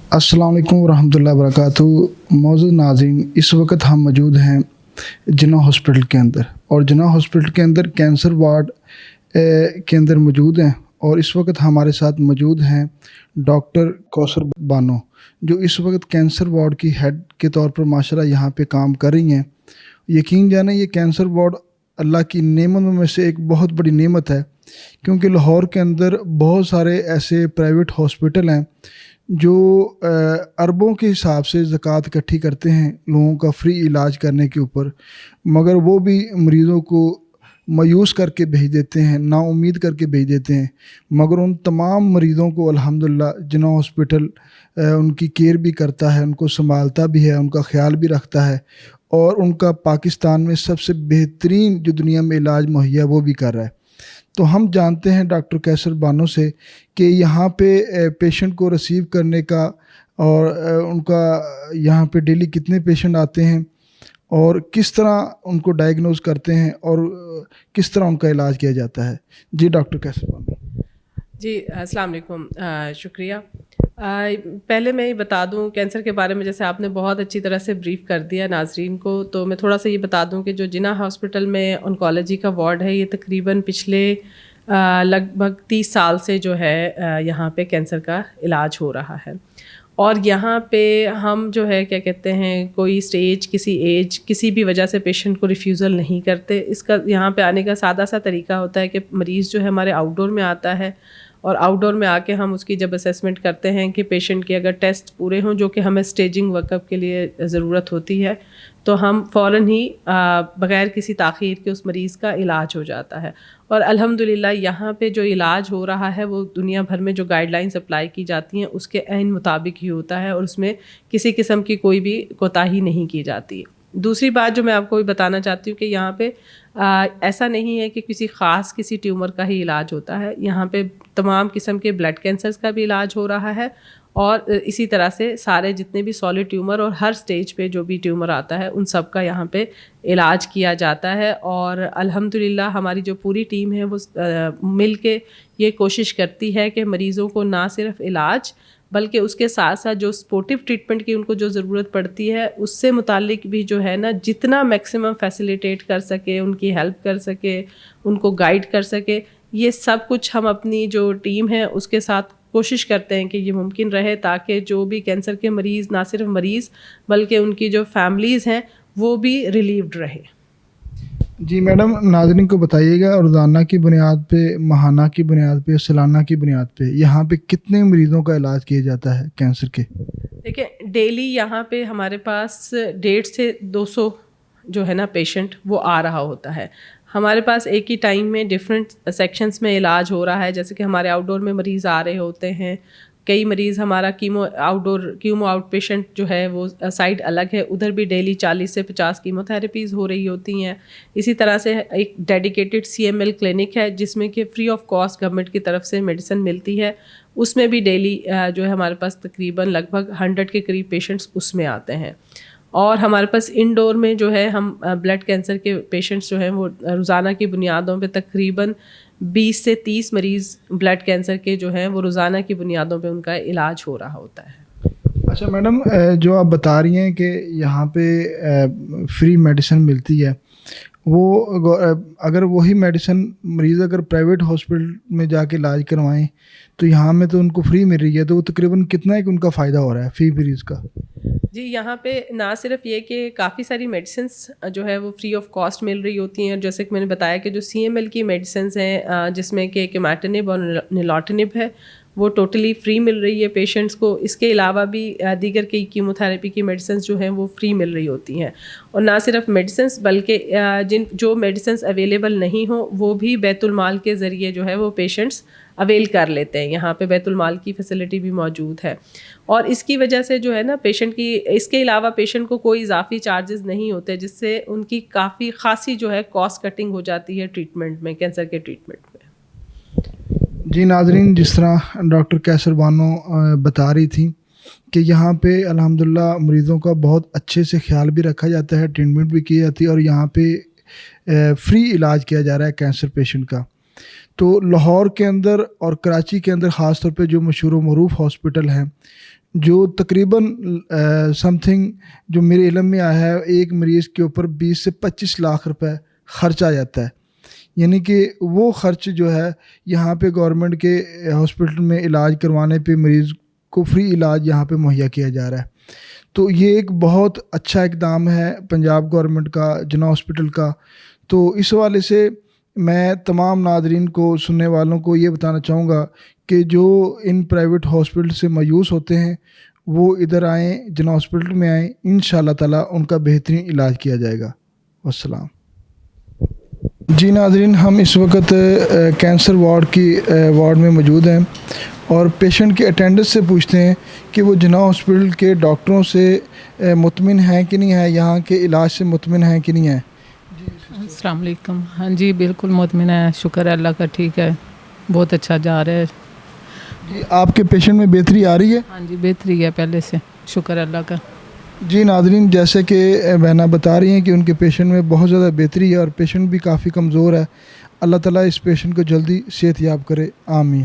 अस्सलाम वालेकुम वरहमतुल्लाहि वबरकातुहू। मौजूद नाज़रीन, इस वक्त हम मौजूद हैं जिन्ना हॉस्पिटल के अंदर, और जिन्ना हॉस्पिटल के अंदर कैंसर वार्ड के अंदर मौजूद हैं। और इस वक्त हमारे साथ मौजूद हैं डॉक्टर कौसर बानो, जो इस वक्त कैंसर वार्ड की हेड के तौर पर माशाल्लाह यहाँ पे काम कर रही हैं। यकीन जाने ये कैंसर वार्ड अल्लाह की नेमतों में से एक बहुत बड़ी नेमत है, क्योंकि लाहौर के अंदर बहुत सारे ऐसे प्राइवेट हॉस्पिटल हैं जो अरबों के हिसाब से ज़कात इकट्ठी करते हैं लोगों का फ्री इलाज करने के ऊपर, मगर वो भी मरीज़ों को मायूस करके भेज देते हैं, नाउम्मीद करके भेज देते हैं। मगर उन तमाम मरीज़ों को अल्हम्दुलिल्लाह जिन्ना हॉस्पिटल उनकी केयर भी करता है, उनको संभालता भी है, उनका ख्याल भी रखता है, और उनका पाकिस्तान में सबसे बेहतरीन जो दुनिया में इलाज मुहैया वो भी कर रहा है। तो हम जानते हैं डॉक्टर कैसर बानो से कि यहाँ पे पेशेंट को रिसीव करने का और उनका यहाँ पे डेली कितने पेशेंट आते हैं और किस तरह उनको डायग्नोज करते हैं और किस तरह उनका इलाज किया जाता है। जी डॉक्टर कैसर बानो। जी अस्सलाम वालेकुम, शुक्रिया। पहले मैं ये बता दूं कैंसर के बारे में, जैसे आपने बहुत अच्छी तरह से ब्रीफ कर दिया नाजरीन को, तो मैं थोड़ा सा ये बता दूं कि जो जिन्ना हॉस्पिटल में ऑन्कोलॉजी का वार्ड है, ये तकरीबन पिछले लगभग 30 साल से जो है यहाँ पे कैंसर का इलाज हो रहा है। और यहाँ पे हम जो है क्या कहते हैं, कोई स्टेज, किसी एज, किसी भी वजह से पेशेंट को रिफ्यूज़ल नहीं करते। इसका यहाँ पे आने का सादा सा तरीका होता है कि मरीज़ जो है हमारे आउटडोर में आता है, और आउटडोर में आके हम उसकी जब असेसमेंट करते हैं कि पेशेंट के अगर टेस्ट पूरे हों, जो कि हमें स्टेजिंग वर्कअप के लिए ज़रूरत होती है, तो हम फ़ौरन ही बग़ैर किसी ताख़ीर के उस मरीज़ का इलाज हो जाता है। और अल्हम्दुलिल्लाह यहाँ पे जो इलाज हो रहा है वो दुनिया भर में जो गाइडलाइंस अप्लाई की जाती हैं उसके ऐन मुताबिक ही होता है, और उसमें किसी किस्म की कोई भी कोताही नहीं की जाती। दूसरी बात जो मैं आपको भी बताना चाहती हूँ कि यहाँ पे ऐसा नहीं है कि किसी ट्यूमर का ही इलाज होता है। यहाँ पे तमाम किस्म के ब्लड कैंसर्स का भी इलाज हो रहा है, और इसी तरह से सारे जितने भी सॉलिड ट्यूमर और हर स्टेज पे जो भी ट्यूमर आता है उन सब का यहाँ पे इलाज किया जाता है। और अल्हम्दुलिल्लाह हमारी जो पूरी टीम है वो मिल के ये कोशिश करती है कि मरीज़ों को ना सिर्फ इलाज बल्कि उसके साथ साथ जो सपोर्टिव ट्रीटमेंट की उनको जो ज़रूरत पड़ती है उससे मुतालिक भी जो है ना जितना मैक्सिमम फैसिलिटेट कर सके, उनकी हेल्प कर सके, उनको गाइड कर सके, ये सब कुछ हम अपनी जो टीम है उसके साथ कोशिश करते हैं कि ये मुमकिन रहे, ताकि जो भी कैंसर के मरीज़, ना सिर्फ मरीज़ बल्कि उनकी जो फैमिलीज़ हैं वो भी रिलीव्ड रहे। जी मैडम, नाज़रीन को बताइएगा रोज़ाना की बुनियाद पे, माहाना की बुनियाद पे, सालाना की बुनियाद पे यहाँ पे कितने मरीज़ों का इलाज किया जाता है कैंसर के? देखिए, डेली यहाँ पे हमारे पास 150 से 200 जो है ना पेशेंट वो आ रहा होता है। हमारे पास एक ही टाइम में डिफरेंट सेक्शंस में इलाज हो रहा है, जैसे कि हमारे आउटडोर में मरीज़ आ रहे होते हैं, कई मरीज़ हमारा कीमो आउट पेशेंट जो है वो साइड अलग है, उधर भी डेली 40 से 50 कीमोथेरेपीज़ हो रही होती हैं। इसी तरह से एक डेडिकेटेड CML क्लिनिक है जिसमें कि फ्री ऑफ कॉस्ट गवर्नमेंट की तरफ से मेडिसिन मिलती है, उसमें भी डेली जो है हमारे पास तकरीबन लगभग 100 के करीब पेशेंट्स उसमें आते हैं। और हमारे पास इंडोर में जो है हम ब्लड कैंसर के पेशेंट्स जो हैं वो रोज़ाना की बुनियादों पे तकरीबन 20 से 30 मरीज़ ब्लड कैंसर के जो हैं वो रोज़ाना की बुनियादों पे उनका इलाज हो रहा होता है। अच्छा मैडम, जो आप बता रही हैं कि यहाँ पे फ्री मेडिसिन मिलती है, वो अगर वही मेडिसिन मरीज़ अगर प्राइवेट हॉस्पिटल में जाके इलाज करवाएं तो यहाँ में तो उनको फ्री मिल रही है, तो वो तकरीबन कितना एक उनका फ़ायदा हो रहा है फी मरीज़ का? जी, यहाँ पे ना सिर्फ ये कि काफ़ी सारी मेडिसिन्स जो है वो फ्री ऑफ कॉस्ट मिल रही होती हैं, जैसे कि मैंने बताया कि जो CML की मेडिसिन्स हैं जिसमें कि इमाटिनिब और निलोटिनिब है वो टोटली फ्री मिल रही है पेशेंट्स को। इसके अलावा भी दीगर कई कीमोथेरेपी की मेडिसिन्स जो हैं वो फ्री मिल रही होती हैं। और ना सिर्फ मेडिसिन्स बल्कि जो मेडिसिन्स अवेलेबल नहीं हो वो भी बैतुल माल के ज़रिए जो है वो पेशेंट्स अवेल कर लेते हैं। यहाँ पे बैतुल माल की फैसिलिटी भी मौजूद है, और इसकी वजह से जो है ना पेशेंट की, इसके अलावा पेशेंट को कोई इजाफी चार्जेस नहीं होते, जिससे उनकी काफ़ी खासी जो है कॉस्ट कटिंग हो जाती है ट्रीटमेंट में, कैंसर के ट्रीटमेंट में। जी नाज़रीन, जिस तरह डॉक्टर कैसर बानो बता रही थी कि यहाँ पे अल्हम्दुलिल्लाह मरीज़ों का बहुत अच्छे से ख्याल भी रखा जाता है, ट्रीटमेंट भी की जाती है, और यहाँ पे फ्री इलाज किया जा रहा है कैंसर पेशेंट का। तो लाहौर के अंदर और कराची के अंदर ख़ास तौर पे जो मशहूर व मरूफ हॉस्पिटल हैं جو تقریباً سم تھنگ جو میرے علم میں آیا ہے ایک مریض کے اوپر 20 سے 25 لاکھ روپے خرچ آ جاتا ہے. یعنی کہ وہ خرچ جو ہے یہاں پہ گورنمنٹ کے ہاسپٹل میں علاج کروانے پہ مریض کو فری علاج یہاں پہ مہیا کیا جا رہا ہے. تو یہ ایک بہت اچھا اقدام ہے پنجاب گورنمنٹ کا، جناح ہاسپٹل کا. تو اس حوالے سے میں تمام ناظرین کو، سننے والوں کو یہ بتانا چاہوں گا کہ جو ان پرائیویٹ ہاسپٹل سے مایوس ہوتے ہیں وہ ادھر آئیں، جناح ہاسپٹل میں آئیں، انشاءاللہ تعالیٰ ان کا بہترین علاج کیا جائے گا. والسلام. جی ناظرین، ہم اس وقت کینسر وارڈ میں موجود ہیں اور پیشنٹ کے اٹینڈنس سے پوچھتے ہیں کہ وہ جناح ہاسپٹل کے ڈاکٹروں سے مطمئن ہیں کہ نہیں ہے، یہاں کے علاج سے مطمئن ہیں کہ نہیں ہے. السلام علیکم. ہاں جی بالکل مطمئن ہے، شکر ہے اللہ کا، ٹھیک ہے، بہت اچھا جا رہا ہے. جی آپ کے پیشنٹ میں بہتری آ رہی ہے؟ ہاں جی بہتری ہے پہلے سے، شکر اللہ کا. جی ناظرین، جیسے کہ بہنہ بتا رہی ہیں کہ ان کے پیشنٹ میں بہت زیادہ بہتری ہے اور پیشنٹ بھی کافی کمزور ہے. اللہ تعالیٰ اس پیشنٹ کو جلدی صحت یاب کرے، آمین.